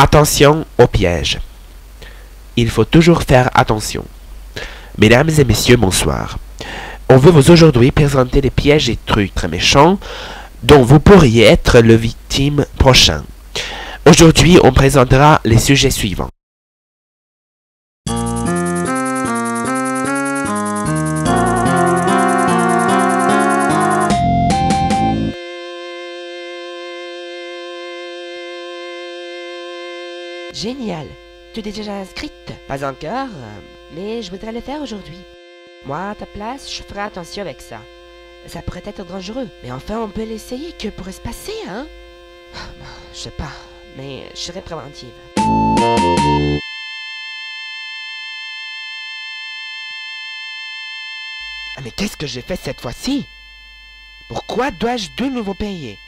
Attention au piège. Il faut toujours faire attention. Mesdames et messieurs, bonsoir. On veut vous aujourd'hui présenter des pièges et trucs très méchants dont vous pourriez être le victime prochain. Aujourd'hui, on présentera les sujets suivants. Génial! Tu t'es déjà inscrite? Pas encore, mais je voudrais le faire aujourd'hui. Moi, à ta place, je ferai attention avec ça. Ça pourrait être dangereux, mais enfin, on peut l'essayer. Que pourrait se passer, hein? Je sais pas, mais je serai préventive. Ah, mais qu'est-ce que j'ai fait cette fois-ci? Pourquoi dois-je de nouveau payer?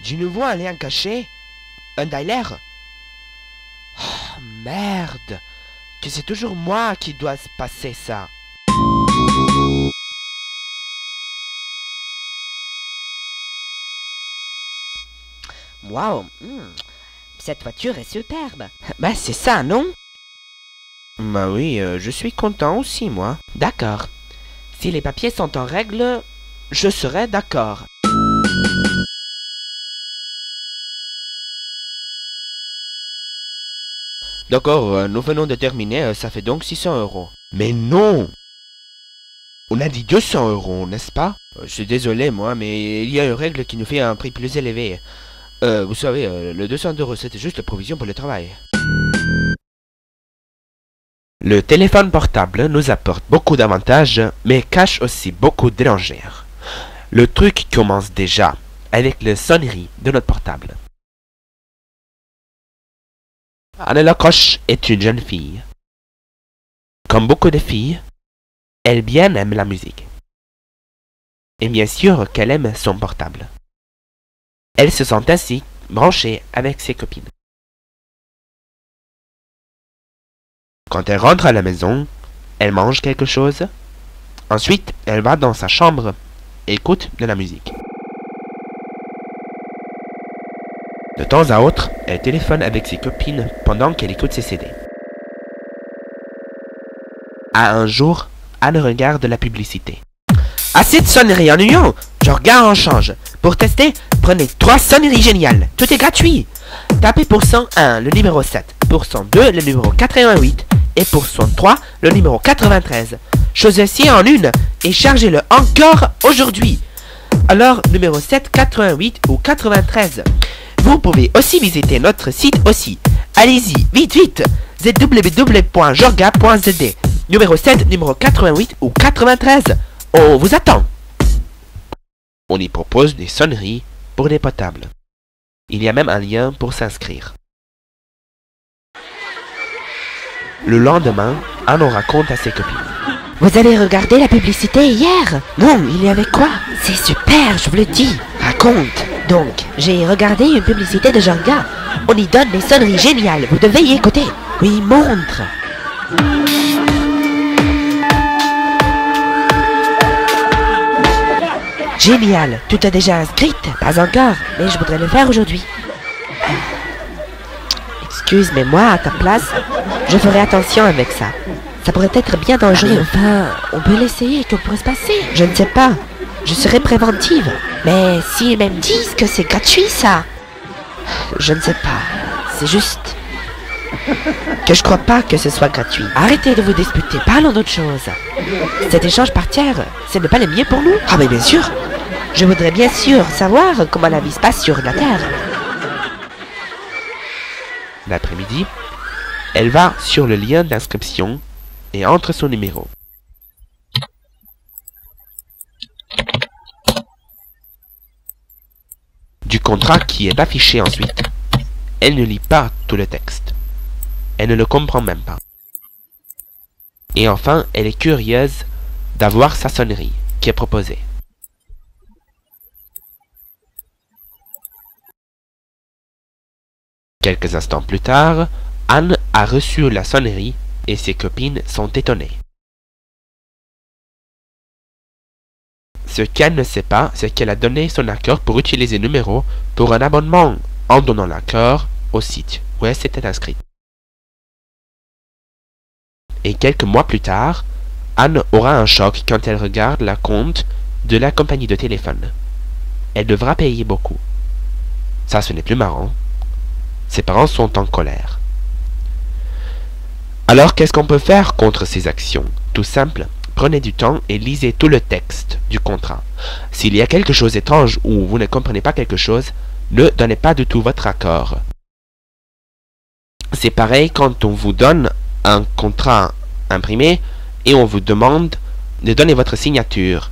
Du nouveau un lien caché? Un dialer? Oh, merde! Que c'est toujours moi qui dois se passer ça. Waouh! Cette voiture est superbe. Bah c'est ça, non? Bah oui, je suis content aussi, moi. D'accord. Si les papiers sont en règle, je serai d'accord. D'accord, nous venons de terminer, ça fait donc 600 €. Mais non! On a dit 200 €, n'est-ce pas? Je suis désolé, moi, mais il y a une règle qui nous fait un prix plus élevé. Vous savez, le 200 €, c'était juste la provision pour le travail. Le téléphone portable nous apporte beaucoup d'avantages, mais cache aussi beaucoup de dangers. Le truc commence déjà avec la sonnerie de notre portable. Anne Lacoche est une jeune fille. Comme beaucoup de filles, elle bien aime la musique. Et bien sûr qu'elle aime son portable. Elle se sent ainsi branchée avec ses copines. Quand elle rentre à la maison, elle mange quelque chose. Ensuite, elle va dans sa chambre et écoute de la musique. De temps à autre, elle téléphone avec ses copines pendant qu'elle écoute ses CD. Un jour, Anne regarde la publicité. Assez de sonneries ennuyants! Je regarde en change. Pour tester, prenez 3 sonneries géniales. Tout est gratuit. Tapez pour 101 le numéro 7, pour 102 le numéro 88 et pour 103 le numéro 93. Choisissez en une et chargez-le encore aujourd'hui. Alors, numéro 7, 88 ou 93. Vous pouvez aussi visiter notre site aussi. Allez-y, vite, vite! www.jorga.zd. Numéro 7, numéro 88 ou 93. On vous attend! On y propose des sonneries pour des potables. Il y a même un lien pour s'inscrire. Le lendemain, Anne en raconte à ses copines. Vous avez regardé la publicité hier? Non, il y avait quoi? C'est super, je vous le dis. Raconte! Donc, j'ai regardé une publicité de Jorga. On y donne des sonneries géniales. Vous devez y écouter. Oui, montre! Génial. Tu t'es déjà inscrite? Pas encore, mais je voudrais le faire aujourd'hui. Excuse, mais moi, à ta place, je ferai attention avec ça. Ça pourrait être bien dangereux. Enfin, on peut l'essayer. Que pourrait se passer? Je ne sais pas. Je serai préventive. Mais s'ils même disent que c'est gratuit, ça... Je ne sais pas. C'est juste... que je crois pas que ce soit gratuit. Arrêtez de vous disputer. Parlons d'autre chose. Cet échange par tiers, ce n'est pas le mieux pour nous? Ah mais bien sûr! Je voudrais bien sûr savoir comment la vie se passe sur la Terre. L'après-midi, elle va sur le lien d'inscription et entre son numéro. Du contrat qui est affiché ensuite, elle ne lit pas tout le texte. Elle ne le comprend même pas. Et enfin, elle est curieuse d'avoir sa sonnerie qui est proposée. Quelques instants plus tard, Anne a reçu la sonnerie et ses copines sont étonnées. Ce qu'elle ne sait pas, c'est qu'elle a donné son accord pour utiliser le numéro pour un abonnement en donnant l'accord au site où elle s'était inscrite. Et quelques mois plus tard, Anne aura un choc quand elle regarde la compte de la compagnie de téléphone. Elle devra payer beaucoup. Ça, ce n'est plus marrant. Ses parents sont en colère. Alors, qu'est-ce qu'on peut faire contre ces actions? Tout simple, prenez du temps et lisez tout le texte du contrat. S'il y a quelque chose d'étrange ou vous ne comprenez pas quelque chose, ne donnez pas du tout votre accord. C'est pareil quand on vous donne un contrat imprimé et on vous demande de donner votre signature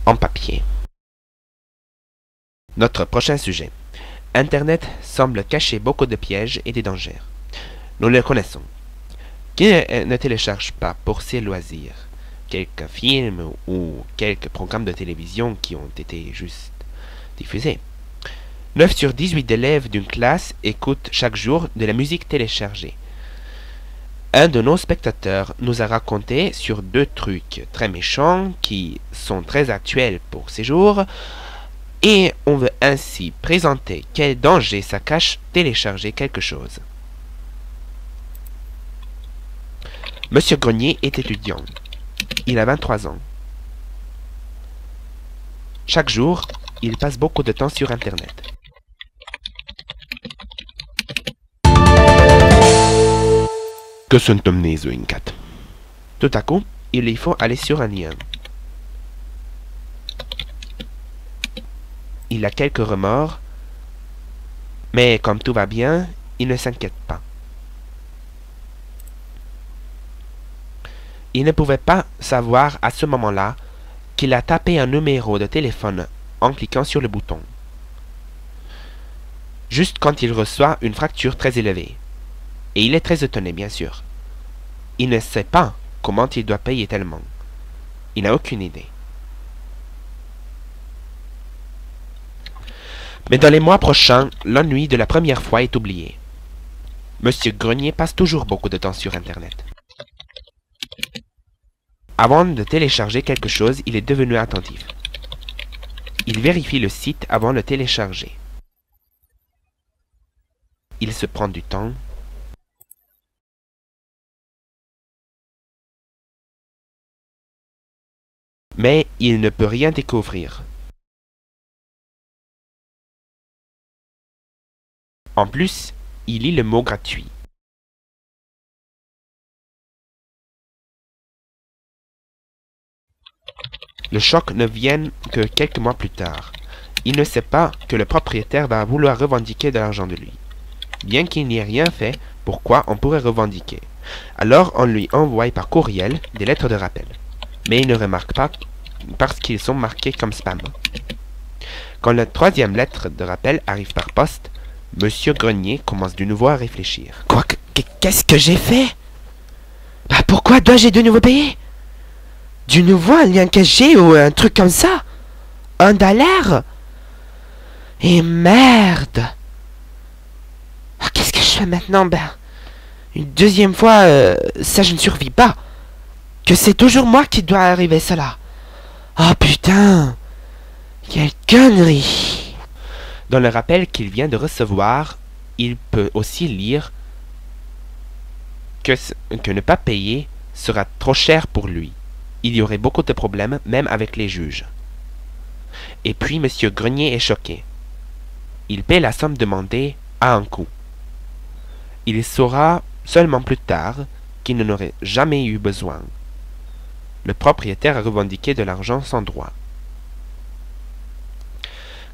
en papier. Notre prochain sujet. Internet semble cacher beaucoup de pièges et des dangers. Nous le connaissons. Qui ne télécharge pas pour ses loisirs quelques films ou quelques programmes de télévision qui ont été juste diffusés? 9 sur 18 élèves d'une classe écoutent chaque jour de la musique téléchargée. Un de nos spectateurs nous a raconté sur 2 trucs très méchants qui sont très actuels pour ces jours, et on veut ainsi présenter quel danger ça cache télécharger quelque chose. Monsieur Grenier est étudiant. Il a 23 ans. Chaque jour, il passe beaucoup de temps sur Internet. Que sunt omnes vincat. Tout à coup, il lui faut aller sur un lien. Il a quelques remords, mais comme tout va bien, il ne s'inquiète pas. Il ne pouvait pas savoir à ce moment-là qu'il a tapé un numéro de téléphone en cliquant sur le bouton. Juste quand il reçoit une facture très élevée. Et il est très étonné, bien sûr. Il ne sait pas comment il doit payer tellement. Il n'a aucune idée. Mais dans les mois prochains, l'ennui de la première fois est oublié. Monsieur Grenier passe toujours beaucoup de temps sur Internet. Avant de télécharger quelque chose, il est devenu attentif. Il vérifie le site avant de le télécharger. Il se prend du temps. Mais il ne peut rien découvrir. En plus, il lit le mot gratuit. Le choc ne vient que quelques mois plus tard. Il ne sait pas que le propriétaire va vouloir revendiquer de l'argent de lui. Bien qu'il n'y ait rien fait, pourquoi on pourrait revendiquer? Alors on lui envoie par courriel des lettres de rappel. Mais il ne remarque pas parce qu'ils sont marqués comme spam. Quand la 3e lettre de rappel arrive par poste, Monsieur Grenier commence de nouveau à réfléchir. Quoi? Qu'est-ce que j'ai fait? Bah pourquoi dois-je de nouveau payer? Du nouveau un lien caché ou un truc comme ça? $1? Et merde! Ah, qu'est-ce que je fais maintenant? Ben, une deuxième fois, ça je ne survis pas. Que c'est toujours moi qui dois arriver cela. Oh putain! Quelle connerie! Dans le rappel qu'il vient de recevoir, il peut aussi lire que ne pas payer sera trop cher pour lui. Il y aurait beaucoup de problèmes, même avec les juges. Et puis Monsieur Grenier est choqué. Il paie la somme demandée à un coup. Il saura seulement plus tard qu'il n'en aurait jamais eu besoin. Le propriétaire a revendiqué de l'argent sans droit.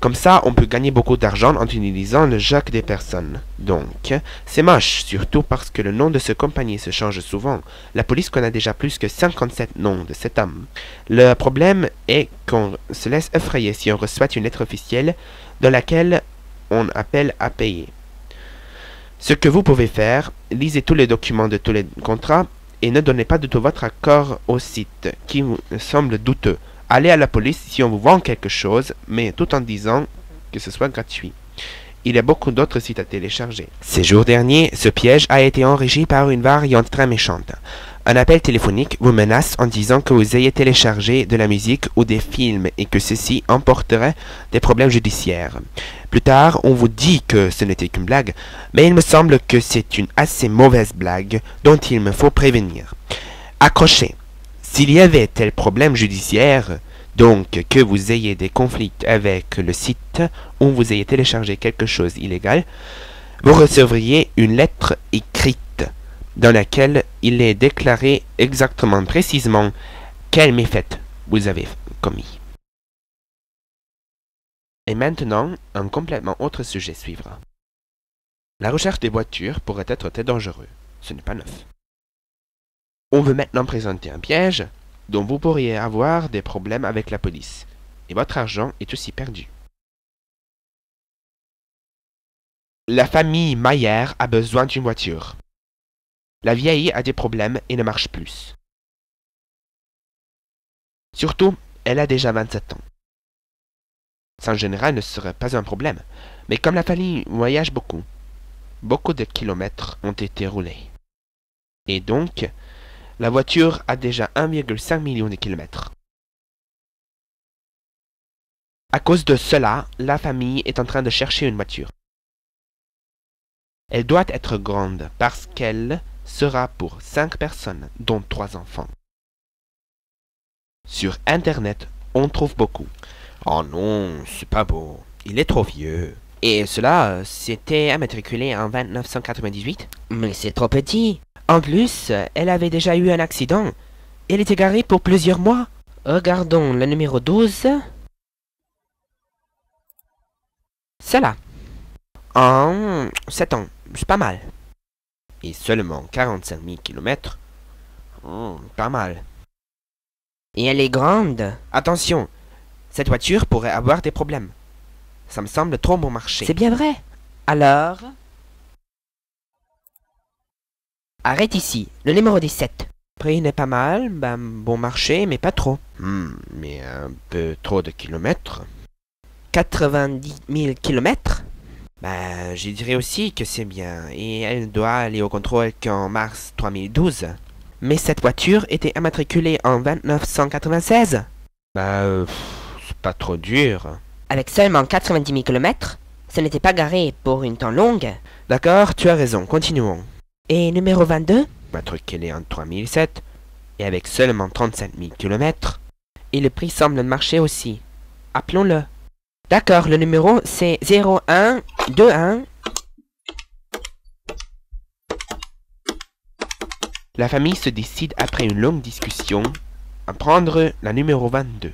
Comme ça, on peut gagner beaucoup d'argent en utilisant le jeu des personnes. Donc, c'est moche, surtout parce que le nom de cette compagnie se change souvent. La police connaît déjà plus que 57 noms de cet homme. Le problème est qu'on se laisse effrayer si on reçoit une lettre officielle dans laquelle on appelle à payer. Ce que vous pouvez faire, lisez tous les documents de tous les contrats et ne donnez pas du tout votre accord au site qui vous semble douteux. Allez à la police si on vous vend quelque chose, mais tout en disant que ce soit gratuit. Il y a beaucoup d'autres sites à télécharger. Ces jours derniers, ce piège a été enrichi par une variante très méchante. Un appel téléphonique vous menace en disant que vous ayez téléchargé de la musique ou des films et que ceci emporterait des problèmes judiciaires. Plus tard, on vous dit que ce n'était qu'une blague, mais il me semble que c'est une assez mauvaise blague dont il me faut prévenir. Accrochez. S'il y avait tel problème judiciaire, donc que vous ayez des conflits avec le site ou vous ayez téléchargé quelque chose illégal, vous recevriez une lettre écrite dans laquelle il est déclaré exactement précisément quel méfait vous avez commis. Et maintenant, un complètement autre sujet suivra. La recherche des voitures pourrait être très dangereux. Ce n'est pas neuf. On veut maintenant présenter un piège dont vous pourriez avoir des problèmes avec la police. Et votre argent est aussi perdu. La famille Mayer a besoin d'une voiture. La vieille a des problèmes et ne marche plus. Surtout, elle a déjà 27 ans. Ça en général ne serait pas un problème, mais comme la famille voyage beaucoup de kilomètres ont été roulés. Et donc, la voiture a déjà 1,5 million de kilomètres. À cause de cela, la famille est en train de chercher une voiture. Elle doit être grande parce qu'elle sera pour 5 personnes, dont 3 enfants. Sur Internet, on trouve beaucoup. Oh non, c'est pas beau. Il est trop vieux. Et cela, c'était immatriculé en 1998. Mais c'est trop petit. En plus, elle avait déjà eu un accident. Elle était garée pour plusieurs mois. Regardons le numéro 12. Cela. En 7 ans, c'est pas mal. Et seulement 45 000 km. Pas mal. Et elle est grande. Attention, cette voiture pourrait avoir des problèmes. Ça me semble trop bon marché. C'est bien vrai. Alors... Arrête ici, le numéro 17. Prix n'est pas mal, bon marché, mais pas trop. Mais un peu trop de kilomètres. 90 000 kilomètres. Je dirais aussi que c'est bien, et elle doit aller au contrôle qu'en mars 2012. Mais cette voiture était immatriculée en 1996. C'est pas trop dur. Avec seulement 90 000 kilomètres, ce n'était pas garé pour une temps longue. D'accord, tu as raison, continuons. Et numéro 22? Immatriculée en 3007, et avec seulement 37 000 kilomètres. Et le prix semble marcher aussi. Appelons-le. D'accord, le numéro c'est 0121. La famille se décide après une longue discussion à prendre la numéro 22.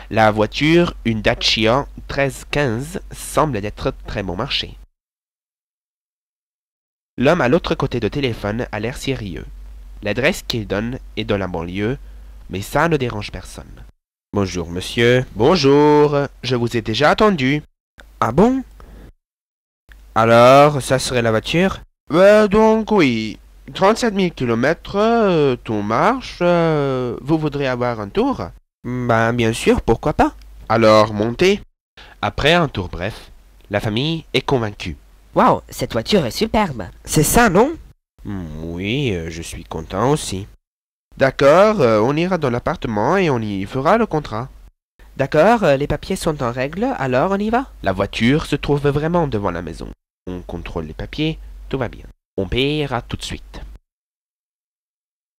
La voiture, une Dacia 1315, semble être très bon marché. L'homme à l'autre côté du téléphone a l'air sérieux. L'adresse qu'il donne est dans la banlieue, mais ça ne dérange personne. Bonjour, monsieur. Bonjour. Je vous ai déjà attendu. Ah bon? Alors, ça serait la voiture? Donc oui. 37 000 km, tout marche. Vous voudrez avoir un tour? Bien sûr, pourquoi pas? Alors, montez. Après un tour bref, la famille est convaincue. Waouh, cette voiture est superbe. C'est ça, non? Oui, je suis content aussi. D'accord, on ira dans l'appartement et on y fera le contrat. D'accord, les papiers sont en règle, alors on y va? La voiture se trouve vraiment devant la maison. On contrôle les papiers, tout va bien. On paiera tout de suite.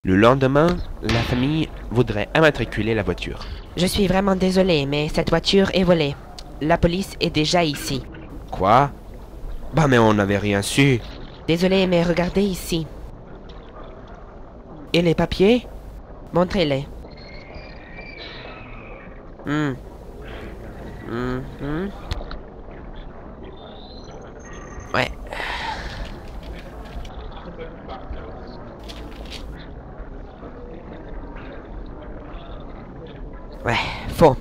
Le lendemain, la famille voudrait immatriculer la voiture. Je suis vraiment désolé, mais cette voiture est volée. La police est déjà ici. Quoi? Mais on n'avait rien su. Désolé, mais regardez ici. Et les papiers? Montrez-les. Ouais. Ouais, faux.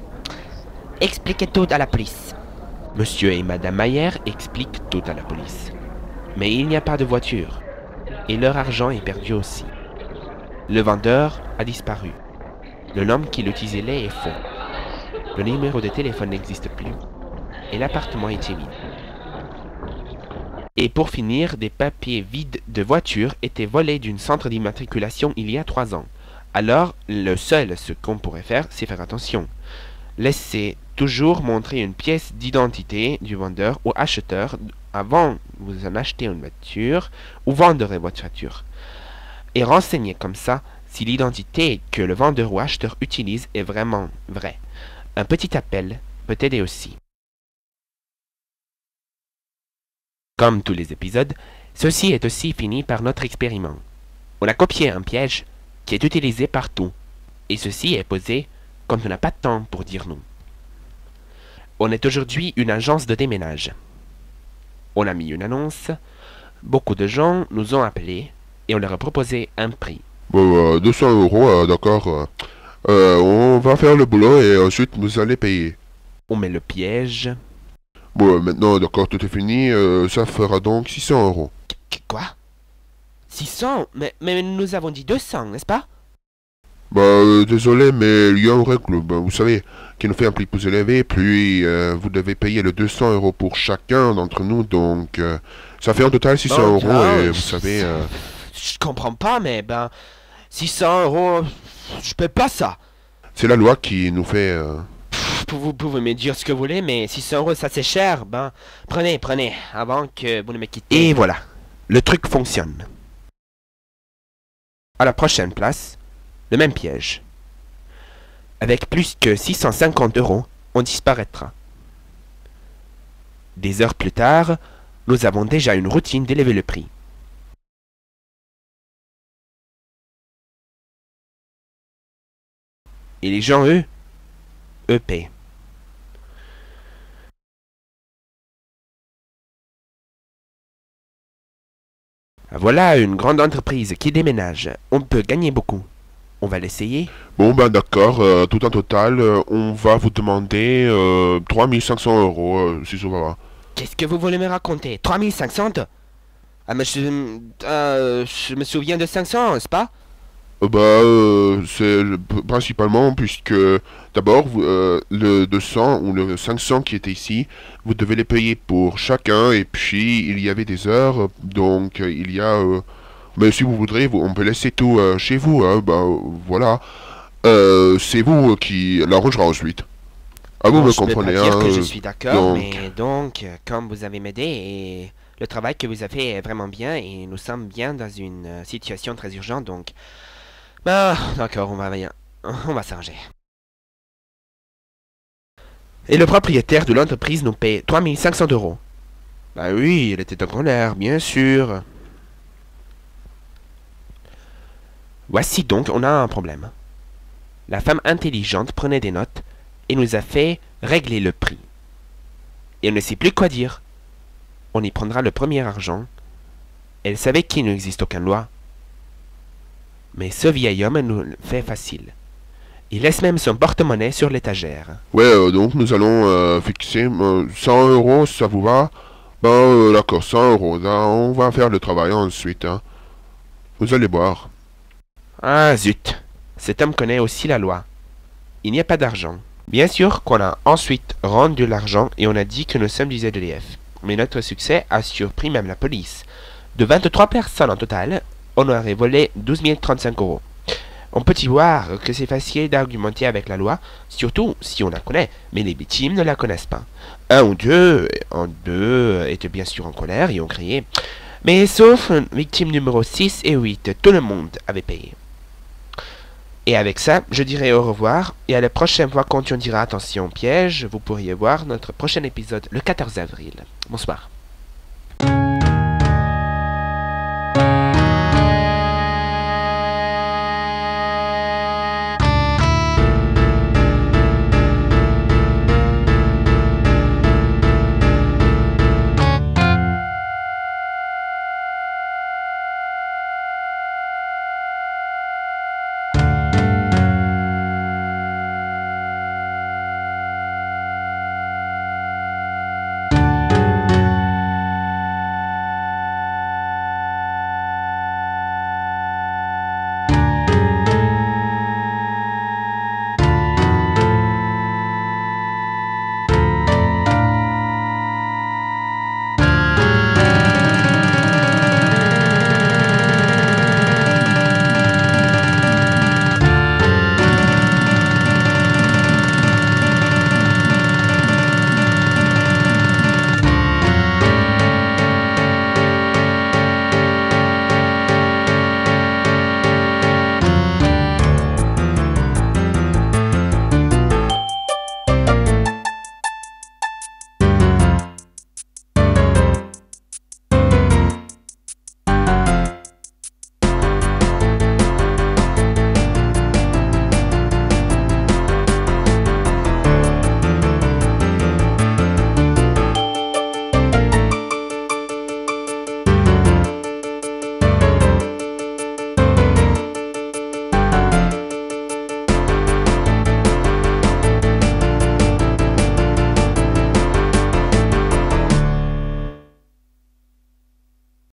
Expliquez tout à la police. Monsieur et Madame Mayer expliquent tout à la police. Mais il n'y a pas de voiture. Et leur argent est perdu aussi. Le vendeur a disparu. Le nom qui l'utilisait est faux. Le numéro de téléphone n'existe plus. Et l'appartement est vide. Et pour finir, des papiers vides de voiture étaient volés d'une centre d'immatriculation il y a 3 ans. Alors, ce qu'on pourrait faire, c'est faire attention. Laissez toujours montrer une pièce d'identité du vendeur ou acheteur avant que vous en achetez une voiture ou vendre votre voiture. Et renseignez comme ça si l'identité que le vendeur ou acheteur utilise est vraiment vraie. Un petit appel peut aider aussi. Comme tous les épisodes, ceci est aussi fini par notre expériment. On a copié un piège qui est utilisé partout, et ceci est posé quand on n'a pas de temps pour dire non. On est aujourd'hui une agence de déménage. On a mis une annonce, beaucoup de gens nous ont appelés, et on leur a proposé un prix. Bon, 200 euros, d'accord. On va faire le boulot et ensuite vous allez payer. On met le piège. Bon, maintenant, d'accord, tout est fini. Ça fera donc 600 euros. Quoi? 600? Mais nous avons dit 200, n'est-ce pas? Bah, désolé, mais il y a une règle, bah, vous savez, qui nous fait un prix plus élevé, puis vous devez payer le 200 euros pour chacun d'entre nous, donc ça fait en total 600 euros, et vous savez... Je comprends pas, mais 600 euros, je paie pas ça. C'est la loi qui nous fait... Vous pouvez me dire ce que vous voulez, mais 600 euros, ça c'est cher. Prenez, avant que vous ne me quittez. Et voilà, le truc fonctionne. À la prochaine place, le même piège. Avec plus que 650 euros, on disparaîtra. Des heures plus tard, nous avons déjà une routine d'élever le prix. Et les gens, eux paient. Voilà une grande entreprise qui déménage. On peut gagner beaucoup. On va l'essayer. Bon, ben d'accord, tout en total, on va vous demander 3500 euros, si ça va. Qu'est-ce que vous voulez me raconter? 3500? Ah, mais je me souviens de 500, n'est-ce pas? C'est principalement puisque d'abord le 200 ou le 500 qui était ici, vous devez les payer pour chacun et puis il y avait des heures, donc il y a... mais si vous voudrez, on peut laisser tout chez vous, hein, voilà. C'est vous qui l'arrangera ensuite. Ah, vous me comprenez, je peux pas dire hein, que je suis d'accord, mais donc, comme vous avez m'aidé et le travail que vous avez fait est vraiment bien et nous sommes bien dans une situation très urgente, donc... d'accord, on va s'arranger. Et le propriétaire de l'entreprise nous paie 3500 euros. Bah oui, il était en colère, bien sûr. Voici donc, on a un problème. La femme intelligente prenait des notes et nous a fait régler le prix. Et on ne sait plus quoi dire. On y prendra le premier argent. Elle savait qu'il n'existe aucune loi. Mais ce vieil homme nous le fait facile. Il laisse même son porte-monnaie sur l'étagère. Ouais, donc nous allons fixer 100 euros, ça vous va? D'accord, 100 euros, là, on va faire le travail ensuite, hein. Vous allez boire. Ah zut, cet homme connaît aussi la loi. Il n'y a pas d'argent. Bien sûr qu'on a ensuite rendu l'argent et on a dit que nous sommes du ZDF. Mais notre succès a surpris même la police. De 23 personnes en total, on aurait volé 12 035 euros. On peut y voir que c'est facile d'argumenter avec la loi, surtout si on la connaît, mais les victimes ne la connaissent pas. Un ou deux étaient bien sûr en colère et ont crié. Mais sauf victime numéro 6 et 8, tout le monde avait payé. Et avec ça, je dirai au revoir, et à la prochaine fois quand on dira attention piège, vous pourriez voir notre prochain épisode le 14 avril. Bonsoir.